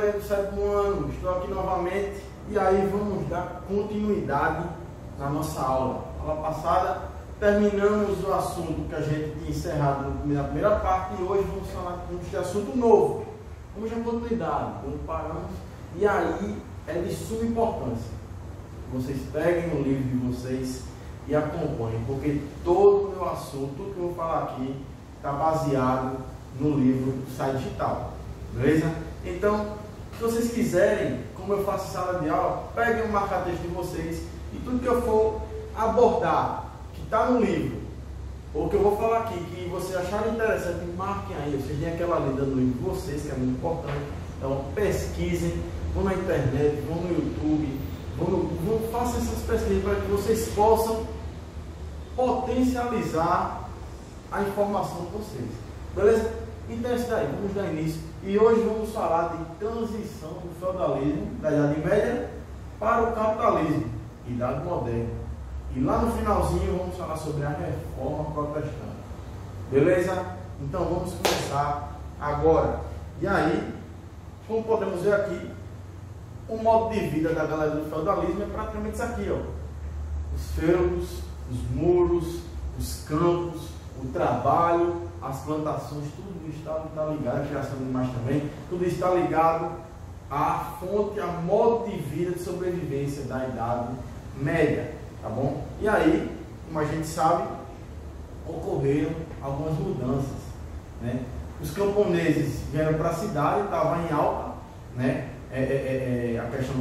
galerinha do 7º ano, estou aqui novamente e aí vamos dar continuidade na nossa aula. Na aula passada terminamos o assunto que a gente tinha encerrado na primeira parte e hoje vamos falar de assunto novo. Vamos dar continuidade, quando paramos, e aí é de suma importância. Vocês peguem o livro de vocês e acompanhem, porque todo o meu assunto, tudo que eu vou falar aqui, está baseado no livro do Sai Digital. Beleza? Então, se vocês quiserem, como eu faço sala de aula, peguem o marca-texto de vocês e tudo que eu for abordar, que está no livro, ou que eu vou falar aqui, que vocês acharem interessante, marquem aí. Vocês têm aquela lida no livro de vocês, que é muito importante. Então, pesquisem, vão na internet, vão no YouTube, façam essas pesquisas para que vocês possam potencializar a informação de vocês. Beleza? Então é isso daí, vamos dar início. E hoje vamos falar de transição do feudalismo, da Idade Média, para o capitalismo, Idade Moderna. E lá no finalzinho vamos falar sobre a Reforma Protestante. Beleza? Então vamos começar agora. E aí, como podemos ver aqui, o modo de vida da galera do feudalismo é praticamente isso aqui, ó. Os feudos, os muros, os campos, o trabalho, as plantações, tudo isso está ligado, a criação de animais também, tudo isso está ligado à fonte, a modo de vida de sobrevivência da Idade Média, tá bom? E aí, como a gente sabe, ocorreram algumas mudanças, né? Os camponeses vieram para a cidade, estavam em alta, né? A questão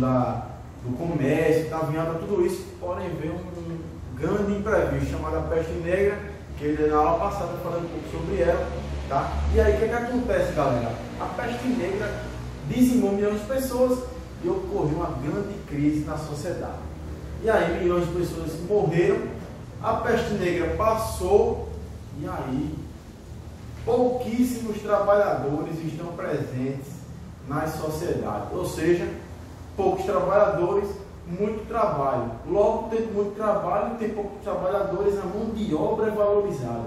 do comércio, estava em alta, tudo isso, porém veio um grande imprevisto chamado peste negra, que ele na aula passada falando um pouco sobre ela, tá? E aí o que acontece, galera? A peste negra dizimou milhões de pessoas e ocorreu uma grande crise na sociedade. E aí milhões de pessoas morreram, a peste negra passou e aí pouquíssimos trabalhadores estão presentes nas sociedades, ou seja, poucos trabalhadores, muito trabalho. Logo, tem muito trabalho, tem poucos trabalhadores, a mão de obra é valorizada.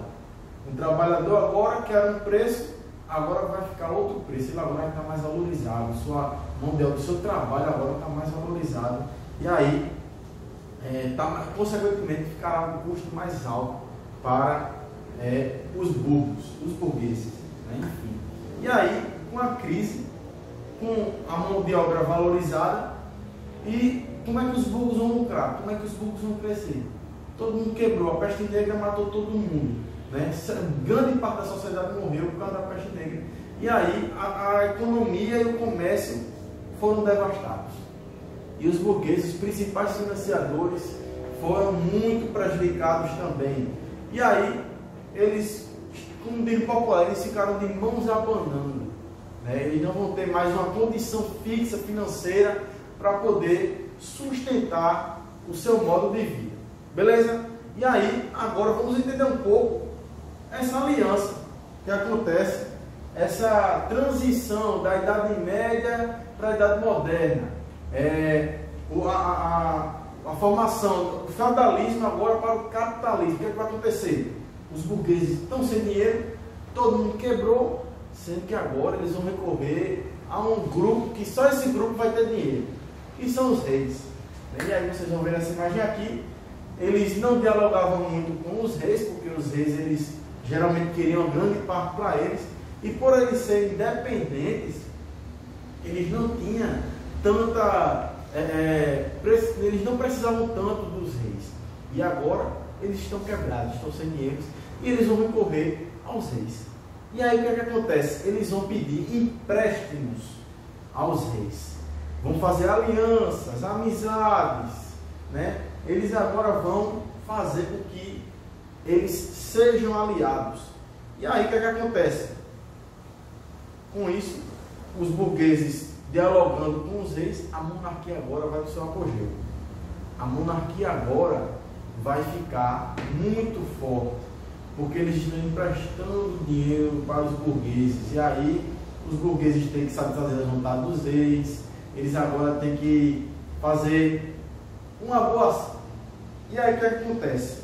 Um trabalhador agora quer um preço, agora vai ficar outro preço, ele agora vai ficar mais valorizado, sua mão de obra, o seu trabalho agora está mais valorizado. E aí, consequentemente, ficará um custo mais alto para os burgueses, né? Enfim. E aí, com a crise, com a mão de obra valorizada, e como é que os burgos vão lucrar? Como é que os burgos vão crescer? Todo mundo quebrou, a peste negra matou todo mundo, né? Grande parte da sociedade morreu por causa da peste negra. E aí a economia e o comércio foram devastados. E os burgueses, os principais financiadores, foram muito prejudicados também. E aí eles, como diz o popular, eles ficaram de mãos abanando, né? Eles não vão ter mais uma condição fixa financeira para poder sustentar o seu modo de vida. Beleza? E aí, agora vamos entender um pouco essa aliança que acontece, essa transição da Idade Média para a Idade Moderna. A formação do feudalismo agora para o capitalismo. O que é que vai acontecer? Os burgueses estão sem dinheiro, todo mundo quebrou, sendo que agora eles vão recorrer a um grupo que só esse grupo vai ter dinheiro, que são os reis. E aí vocês vão ver essa imagem aqui, eles não dialogavam muito com os reis, porque os reis eles geralmente queriam grande parte para eles, e por eles serem independentes, eles não tinham tanta, eles não precisavam tanto dos reis. E agora eles estão quebrados, estão sem dinheiro, e eles vão recorrer aos reis. E aí o que é que acontece? Eles vão pedir empréstimos aos reis. Vão fazer alianças, amizades, né? Eles agora vão fazer com que eles sejam aliados. E aí o que é que acontece? Com isso, os burgueses dialogando com os reis, a monarquia agora vai para o seu apogeu. A monarquia agora vai ficar muito forte, porque eles estão emprestando dinheiro para os burgueses. E aí os burgueses têm que satisfazer as vontades dos reis. Eles agora têm que fazer uma boa ação. E aí o que acontece?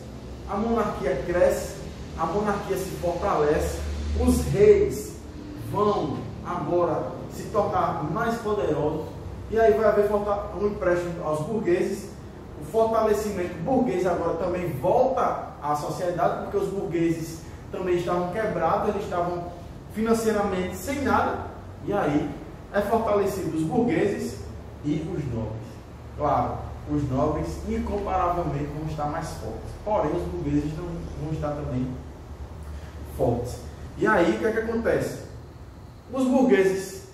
A monarquia cresce, a monarquia se fortalece, os reis vão agora se tornar mais poderosos, e aí vai haver um empréstimo aos burgueses. O fortalecimento burguês agora também volta à sociedade, porque os burgueses também estavam quebrados, eles estavam financeiramente sem nada, e aí é fortalecido os burgueses e os nobres. Claro, os nobres incomparavelmente vão estar mais fortes, porém os burgueses não vão estar também fortes. E aí o que é que acontece? Os burgueses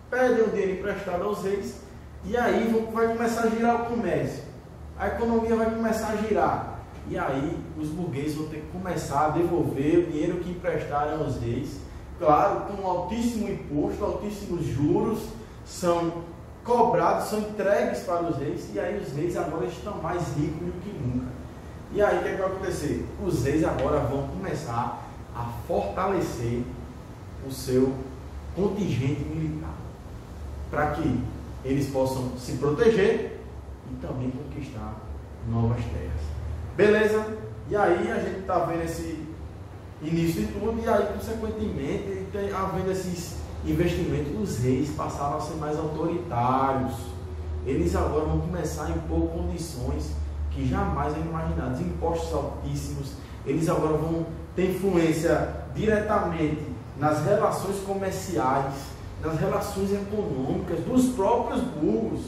pedem o dinheiro emprestado aos reis, e aí vai começar a girar o comércio, a economia vai começar a girar, e aí os burgueses vão ter que começar a devolver o dinheiro que emprestaram aos reis, claro, com altíssimo imposto, altíssimos juros, são cobrados, são entregues para os reis, e aí os reis agora estão mais ricos do que nunca. E aí o que é que vai acontecer? Os reis agora vão começar a fortalecer o seu contingente militar, para que eles possam se proteger e também conquistar novas terras. Beleza? E aí a gente está vendo esse início de tudo, e aí consequentemente havendo esses investimentos, os reis passaram a ser mais autoritários. Eles agora vão começar a impor condições que jamais eram imaginadas, impostos altíssimos. Eles agora vão ter influência diretamente nas relações comerciais, nas relações econômicas dos próprios burgos.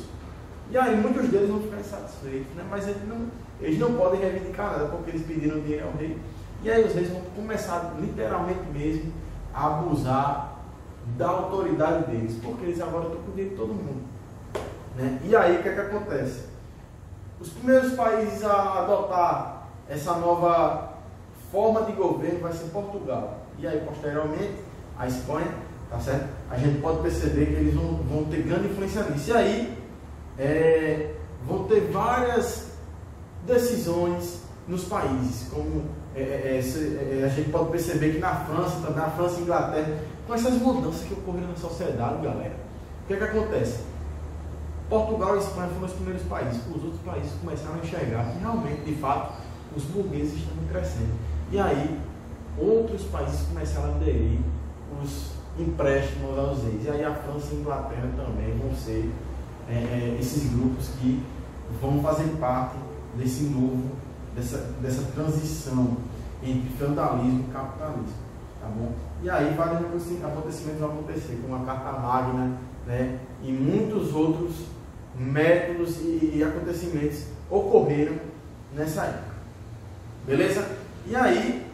E aí muitos deles vão ficar insatisfeitos, né? Mas eles não podem reivindicar nada, porque eles pediram dinheiro ao rei. E aí os reis vão começar literalmente mesmo a abusar da autoridade deles, porque eles agora estão com o dinheiro de todo mundo, né? E aí o que é que acontece? Os primeiros países a adotar essa nova forma de governo vai ser Portugal, e aí posteriormente a Espanha, tá certo? A gente pode perceber que eles vão ter grande influência nisso, e aí vão ter várias decisões nos países, como a gente pode perceber que na França também, na França e Inglaterra, com essas mudanças que ocorreram na sociedade, galera, o que é que acontece? Portugal e Espanha foram os primeiros países, os outros países começaram a enxergar que realmente, de fato, os burgueses estão crescendo. E aí, outros países começaram a aderir os empréstimos aos reis. E aí a França e a Inglaterra também vão ser esses grupos que vão fazer parte desse novo, dessa transição entre feudalismo e capitalismo, tá bom? E aí vários acontecimentos vão acontecer, como a Carta Magna, né? E muitos outros métodos e acontecimentos ocorreram nessa época, beleza? E aí,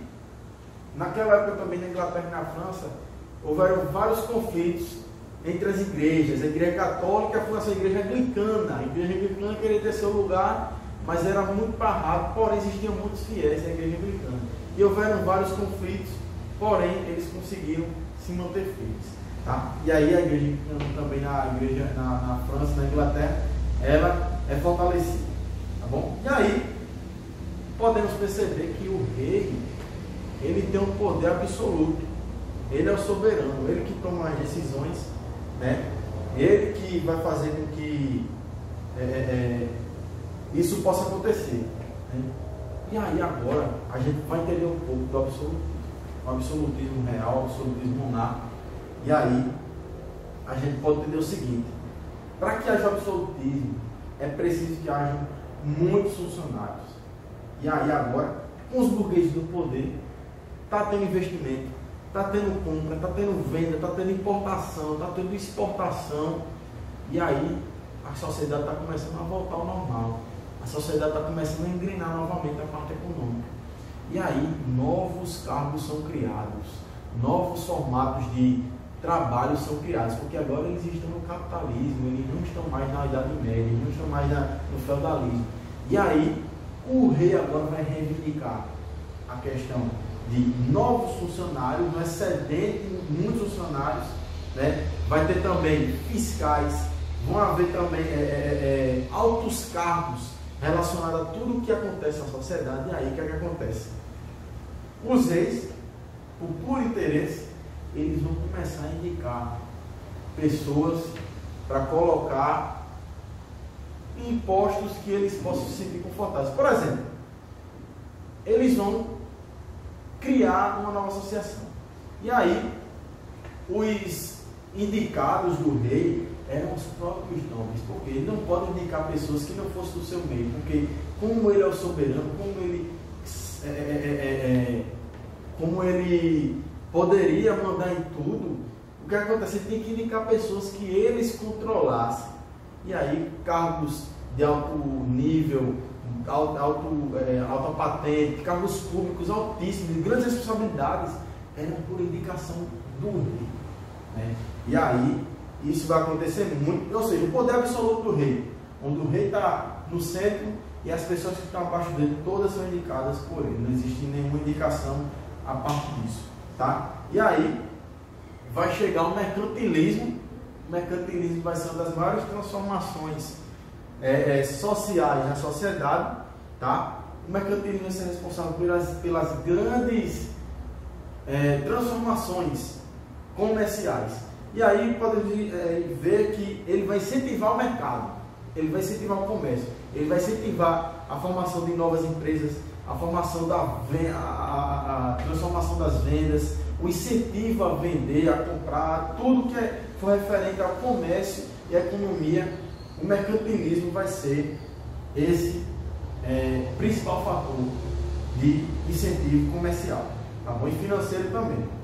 naquela época também na Inglaterra e na França, houveram vários conflitos entre as igrejas. A igreja católica foi essa igreja anglicana. A igreja anglicana queria ter seu lugar, mas era muito barrado, porém existiam muitos fiéis à igreja anglicana. E houveram vários conflitos, porém eles conseguiram se manter firmes. Tá? E aí a igreja também na França, na Inglaterra, ela é fortalecida. Tá bom? E aí podemos perceber que o rei, ele tem um poder absoluto. Ele é o soberano, ele que toma as decisões, né? Ele que vai fazer com que isso possa acontecer, né? E aí agora a gente vai entender um pouco do absolutismo real, o absolutismo monárquico. E aí a gente pode entender o seguinte: para que haja absolutismo é preciso que haja muitos funcionários. E aí agora, com os burgueses do poder, está tendo investimento, está tendo compra, está tendo venda, está tendo importação, está tendo exportação. E aí a sociedade está começando a voltar ao normal. A sociedade está começando a engrenar novamente a parte econômica. E aí novos cargos são criados, novos formatos de trabalho são criados, porque agora eles estão no capitalismo, eles não estão mais na Idade Média, eles não estão mais no feudalismo. E aí o rei agora vai reivindicar a questão de novos funcionários, um excedente de muitos funcionários, né? Vai ter também fiscais, vão haver também altos cargos relacionados a tudo o que acontece na sociedade. E aí o que é que acontece? Os reis, por puro interesse, eles vão começar a indicar pessoas para colocar impostos que eles possam se sentir confortáveis. Por exemplo, eles vão criar uma nova associação. E aí, os indicados do rei eram os próprios nobres, porque ele não pode indicar pessoas que não fossem do seu meio, porque como ele é o soberano, como ele poderia mandar em tudo, o que acontece? Ele tem que indicar pessoas que eles controlassem. E aí cargos de alto nível, alta patente, cargos públicos altíssimos, de grandes responsabilidades, eram por indicação do rei, né? E aí isso vai acontecer muito, ou seja, o poder absoluto do rei, onde o rei está no centro e as pessoas que estão abaixo dele todas são indicadas por ele, não existe nenhuma indicação a parte disso, tá? E aí vai chegar o mercantilismo. O mercantilismo vai ser uma das maiores transformações sociais na sociedade, tá? O mercantilismo vai ser responsável pelas grandes transformações comerciais. E aí pode ver que ele vai incentivar o mercado, ele vai incentivar o comércio, ele vai incentivar a formação de novas empresas, a formação a transformação das vendas, o incentivo a vender, a comprar, tudo que for referente ao comércio e à economia. O mercantilismo vai ser esse principal fator de incentivo comercial, tá bom? E financeiro também.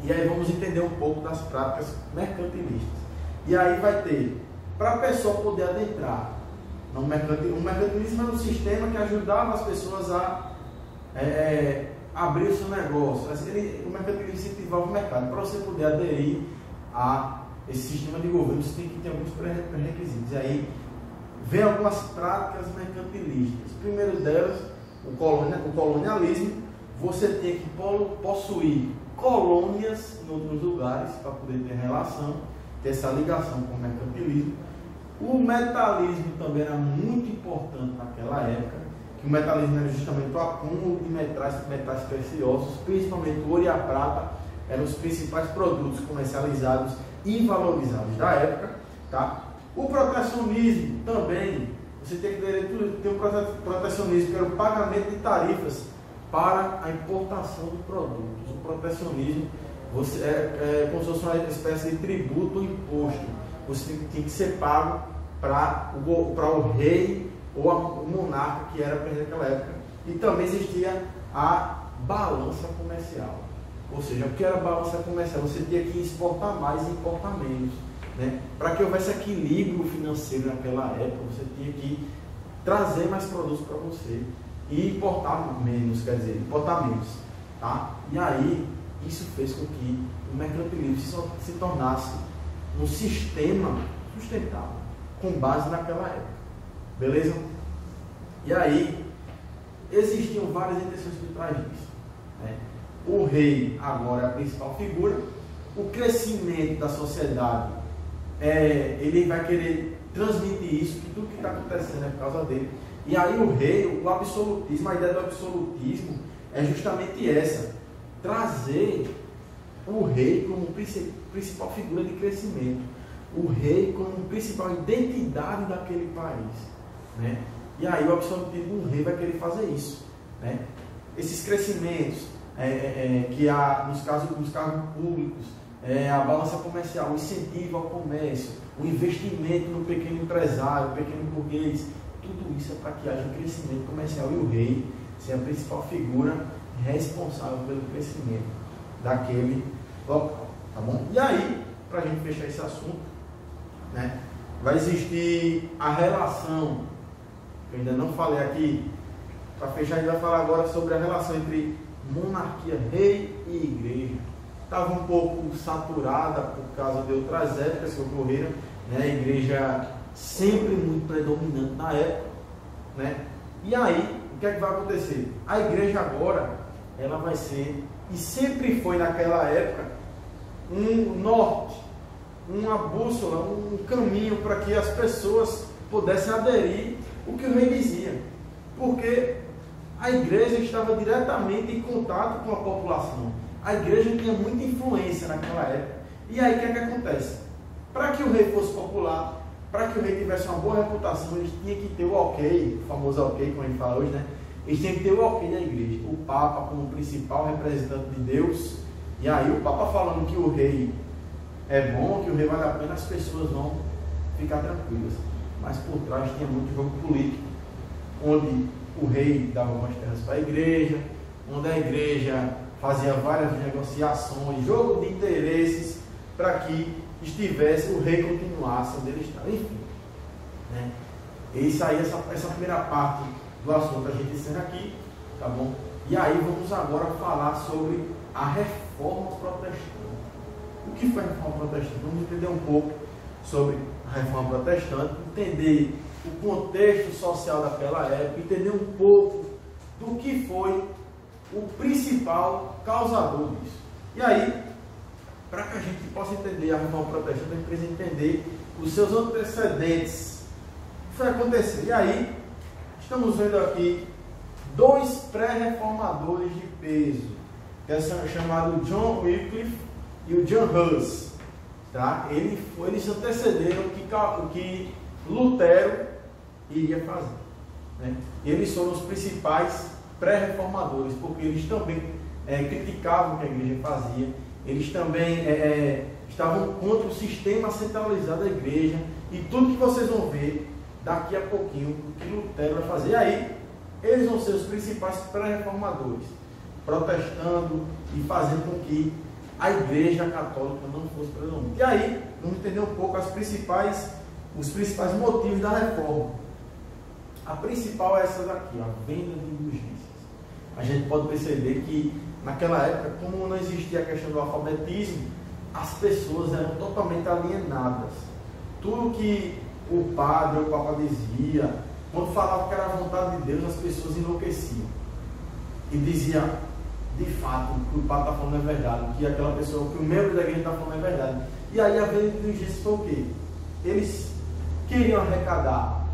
E aí vamos entender um pouco das práticas mercantilistas. E aí vai ter, para a pessoa poder adentrar no mercantilismo, o mercantilismo era um sistema que ajudava as pessoas a abrir o seu negócio. O mercantilismo incentivava o mercado. Para você poder aderir a esse sistema de governo, você tem que ter alguns pré-requisitos. E aí vem algumas práticas mercantilistas. O primeiro delas, o colonialismo. Você tem que possuir colônias em outros lugares para poder ter relação, ter essa ligação com o mercantilismo. O metalismo também era muito importante naquela época, que o metalismo era justamente o acúmulo de metais preciosos, principalmente o ouro e a prata, eram os principais produtos comercializados e valorizados da época, tá? O protecionismo também, você tem que ter um protecionismo, que era o pagamento de tarifas para a importação de produtos. O protecionismo é como se fosse uma espécie de tributo ou imposto. Você tem que ser pago para o rei ou o monarca que era presente naquela época. E também existia a balança comercial. Ou seja, o que era balança comercial? Você tinha que exportar mais e importar menos, né? Para que houvesse equilíbrio financeiro naquela época, você tinha que trazer mais produtos para você e importar menos, tá? E aí, isso fez com que o mercantilismo se tornasse um sistema sustentável, com base naquela época, beleza? E aí, existiam várias intenções por trás disso, né? O rei agora é a principal figura, o crescimento da sociedade, ele vai querer transmitir isso, que tudo que está acontecendo é por causa dele. E aí o rei, o absolutismo, a ideia do absolutismo é justamente essa, trazer o rei como principal figura de crescimento, o rei como principal identidade daquele país, né? E aí o absolutismo do rei vai querer fazer isso, né? Esses crescimentos que há nos cargos públicos, a balança comercial, o incentivo ao comércio, o investimento no pequeno empresário, pequeno burguês, tudo isso é para que haja um crescimento comercial e o rei ser a principal figura responsável pelo crescimento daquele local, tá bom? E aí, para a gente fechar esse assunto, né, vai existir a relação, que eu ainda não falei aqui, para fechar a gente vai falar agora sobre a relação entre monarquia, rei e igreja. Estava um pouco saturada por causa de outras épocas que ocorreram, né? A igreja sempre muito predominante na época, né? E aí, o que é que vai acontecer? A igreja agora, ela vai ser, e sempre foi naquela época, um norte, uma bússola, um caminho para que as pessoas pudessem aderir o que o rei dizia, porque a igreja estava diretamente em contato com a população, a igreja tinha muita influência naquela época. E aí o que é que acontece? Para que o rei fosse popular, para que o rei tivesse uma boa reputação, eles tinham que ter o ok, o famoso ok, como a gente fala hoje, né? Eles tinham que ter o ok da igreja, o Papa como principal representante de Deus. E aí o Papa falando que o rei é bom, que o rei vale a pena, as pessoas vão ficar tranquilas. Mas por trás tinha muito jogo político, onde o rei dava umas terras para a igreja, onde a igreja fazia várias negociações, jogo de interesses, para que o rei continuasse onde ele estava. Enfim, né? Isso aí, essa primeira parte do assunto a gente encerra aqui, tá bom? E aí vamos agora falar sobre a reforma protestante. O que foi a reforma protestante? Vamos entender um pouco sobre a reforma protestante, entender o contexto social daquela época, entender um pouco do que foi o principal causador disso. E aí, para que a gente possa entender a reforma protestante, a gente precisa entender os seus antecedentes. O que foi acontecer? E aí, estamos vendo aqui dois pré-reformadores de peso, que são chamados John Wycliffe e o John Hus. Tá? Eles antecederam o que Lutero iria fazer. Né? Eles foram os principais pré-reformadores, porque eles também criticavam o que a igreja fazia, eles também estavam contra o sistema centralizado da igreja, e tudo que vocês vão ver daqui a pouquinho, o que Lutero vai fazer. E aí, eles vão ser os principais pré-reformadores, protestando e fazendo com que a igreja católica não fosse predominante. E aí, vamos entender um pouco os principais motivos da reforma. A principal é essa daqui, a venda de indulgências. A gente pode perceber que naquela época, como não existia a questão do alfabetismo, as pessoas eram totalmente alienadas. Tudo que o padre ou o papa dizia, quando falava que era a vontade de Deus, as pessoas enlouqueciam e diziam, de fato, que o padre está falando é verdade, que aquela pessoa, que o membro da igreja está falando é verdade. E aí a venda de indulgências foi o quê? Eles queriam arrecadar,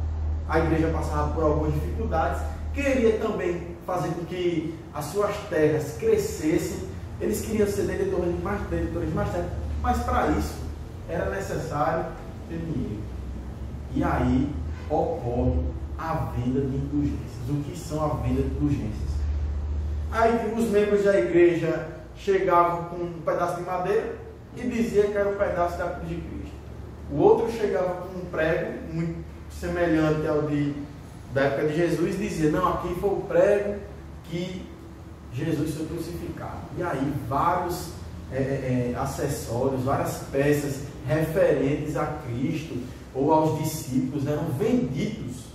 a igreja passava por algumas dificuldades, queria também fazer com que as suas terras crescessem, eles queriam ser detentores mais terras, mas para isso era necessário ter dinheiro. E aí ocorre a venda de indulgências. O que são a venda de indulgências? Aí os membros da igreja chegavam com um pedaço de madeira e dizia que era um pedaço da cruz de Cristo. O outro chegava com um prego muito semelhante ao da época de Jesus e dizia, não, aqui foi o prego que Jesus foi crucificado. E aí vários acessórios, várias peças referentes a Cristo ou aos discípulos eram vendidos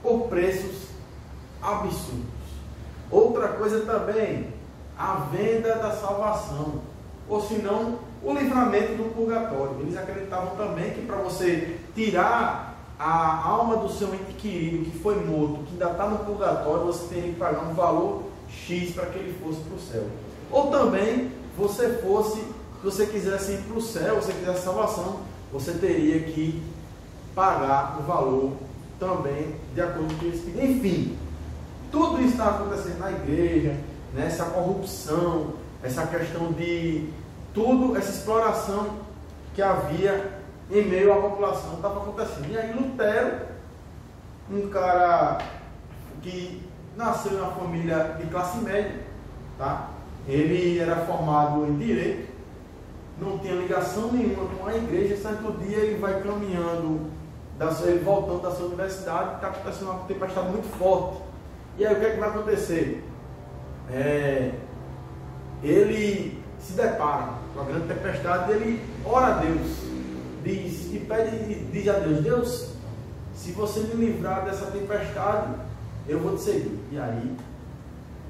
por preços absurdos. Outra coisa também, a venda da salvação, ou senão o livramento do purgatório. Eles acreditavam também que para você tirar a alma do seu ente querido que foi morto, que ainda está no purgatório, você teria que pagar um valor X para que ele fosse para o céu. Ou também, se você quisesse ir para o céu, você quisesse salvação, você teria que pagar o valor também de acordo com o que eles pediam. Enfim, tudo isso está acontecendo na igreja, né? Essa corrupção, essa questão de tudo, essa exploração que havia em meio à população estava acontecendo. E aí Lutero, um cara que nasceu em uma família de classe média, tá? Ele era formado em direito, não tinha ligação nenhuma com a igreja. Certo dia ele vai caminhando, ele voltando da sua universidade, está acontecendo uma tempestade muito forte. E aí o que é que vai acontecer? Ele se depara com a grande tempestade, ele ora a Deus, diz a Deus, Deus, se você me livrar dessa tempestade, eu vou te seguir. E aí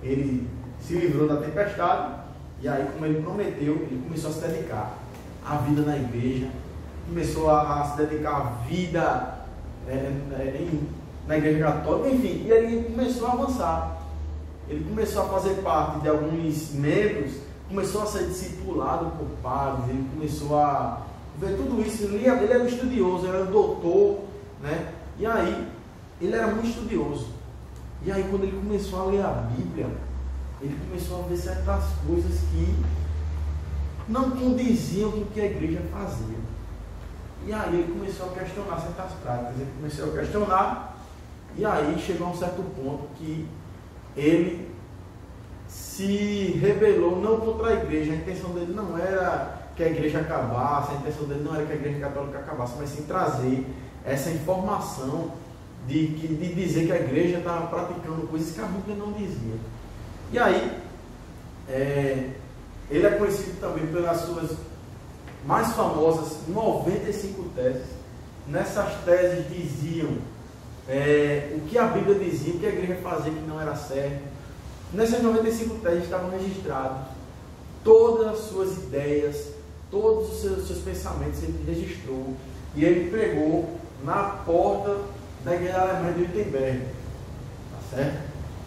ele se livrou da tempestade, e aí, como ele prometeu, ele começou a se dedicar à vida na igreja, começou a se dedicar à vida na igreja católica, enfim, e ele começou a avançar. Ele começou a fazer parte de alguns membros, começou a ser discipulado por padres, ele começou a ver tudo isso. Ele era um estudioso, ele era um doutor, né? E aí, ele era muito estudioso. E aí, quando ele começou a ler a Bíblia, ele começou a ver certas coisas que não condiziam com o que a igreja fazia. E aí ele começou a questionar certas práticas, ele começou a questionar, e aí chegou a um certo ponto que ele se rebelou, não contra a igreja. A intenção dele não era que a igreja acabasse, a intenção dele não era que a igreja católica acabasse, mas sim trazer essa informação de dizer que a igreja estava praticando coisas que a Bíblia não dizia. E aí, ele é conhecido também pelas suas mais famosas 95 teses. Nessas teses diziam o que a Bíblia dizia, o que a igreja fazia que não era certo. Nessas 95 teses estavam registrados todas as suas ideias, todos os seus pensamentos, ele registrou e ele pregou na porta da igreja alemã de Wittenberg. Tá certo?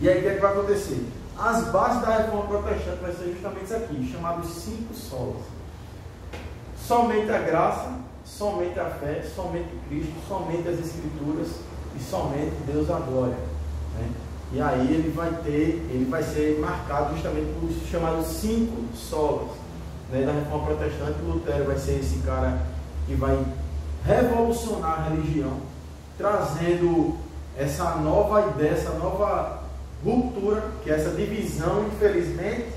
E aí o que é que vai acontecer? As bases da reforma protestante vai ser justamente isso aqui, chamados 5 solas. Somente a graça, somente a fé, somente Cristo, somente as Escrituras e somente Deus a glória. Né? E aí ele vai ser marcado justamente por chamados 5 solas, né, da reforma protestante. Lutero vai ser esse cara que vai revolucionar a religião, trazendo essa nova ideia, essa nova ruptura, que é essa divisão, infelizmente,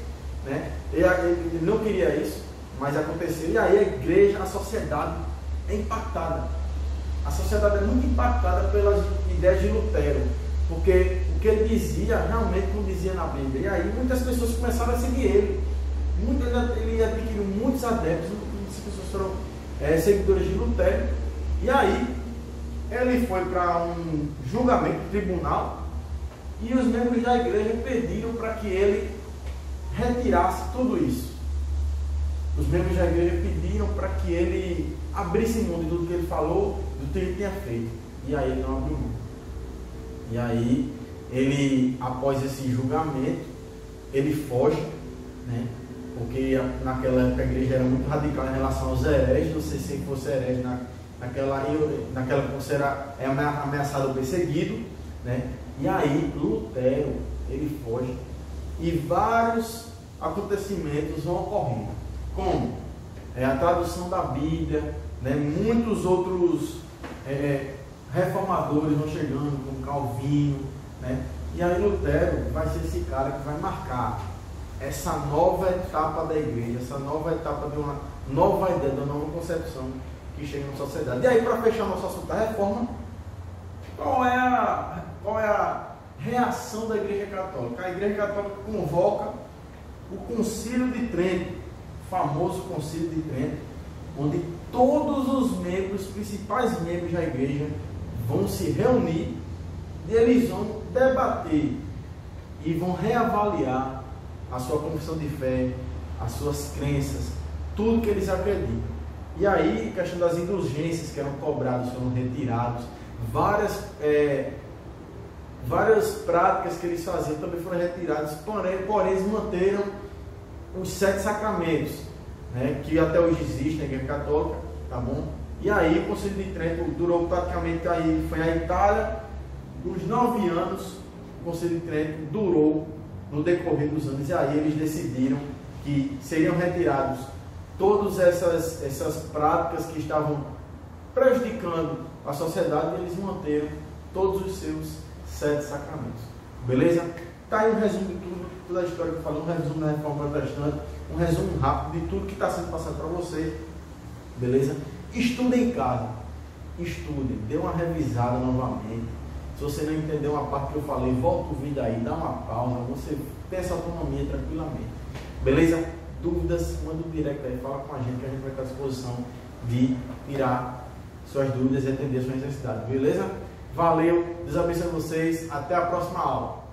né? Ele não queria isso, mas aconteceu. E aí a igreja, a sociedade é impactada. A sociedade é muito impactada pelas ideias de Lutero, porque o que ele dizia realmente não dizia na Bíblia. E aí muitas pessoas começaram a seguir ele. Ele adquiriu muitos adeptos, muitas pessoas foram seguidores de Lutero. E aí ele foi para um julgamento, tribunal, e os membros da igreja pediram para que ele retirasse tudo isso. Os membros da igreja pediram para que ele abrisse mão de tudo que ele falou, do que ele tinha feito. E aí ele não abriu mão. E aí ele, após esse julgamento, ele foge, né? Porque naquela época a igreja era muito radical em relação aos hereges. Não sei se fosse herege naquela época você era ameaçado ou perseguido, né? E aí Lutero, ele foge e vários acontecimentos vão ocorrendo, como a tradução da Bíblia, né? Muitos outros reformadores vão chegando, como Calvino, né? E aí Lutero vai ser esse cara que vai marcar essa nova etapa da igreja, essa nova etapa de uma nova ideia, de uma nova concepção que chega na sociedade. E aí, para fechar nosso assunto da reforma, qual é a reação da Igreja Católica? A Igreja Católica convoca o Concílio de Trento, o famoso Concílio de Trento, onde todos os membros, principais membros da igreja, vão se reunir e eles vão debater e vão reavaliar a sua confissão de fé, as suas crenças, tudo que eles acreditam. E aí, a questão das indulgências que eram cobradas foram retiradas, várias práticas que eles faziam também foram retiradas, porém eles manteram os 7 sacramentos, né, que até hoje existem na Igreja Católica, tá bom? E aí o Concílio de Trento durou praticamente, aí foi na Itália, uns 9 anos, o Concílio de Trento durou no decorrer dos anos, e aí eles decidiram que seriam retirados todas essas práticas que estavam prejudicando a sociedade, e eles manteram todos os seus 7 sacramentos. Beleza? Tá aí um resumo de tudo, toda a história que eu falei, um resumo da reforma protestante, um resumo rápido de tudo que está sendo passado para você. Beleza? Estudem em casa, estudem, dê uma revisada novamente. Se você não entendeu uma parte que eu falei, volta o vídeo aí, dá uma pausa, você tem essa autonomia tranquilamente. Beleza? Dúvidas, manda um direct aí, fala com a gente que a gente vai estar à disposição de tirar suas dúvidas e atender suas necessidades. Beleza? Valeu, Deus abençoe vocês, até a próxima aula.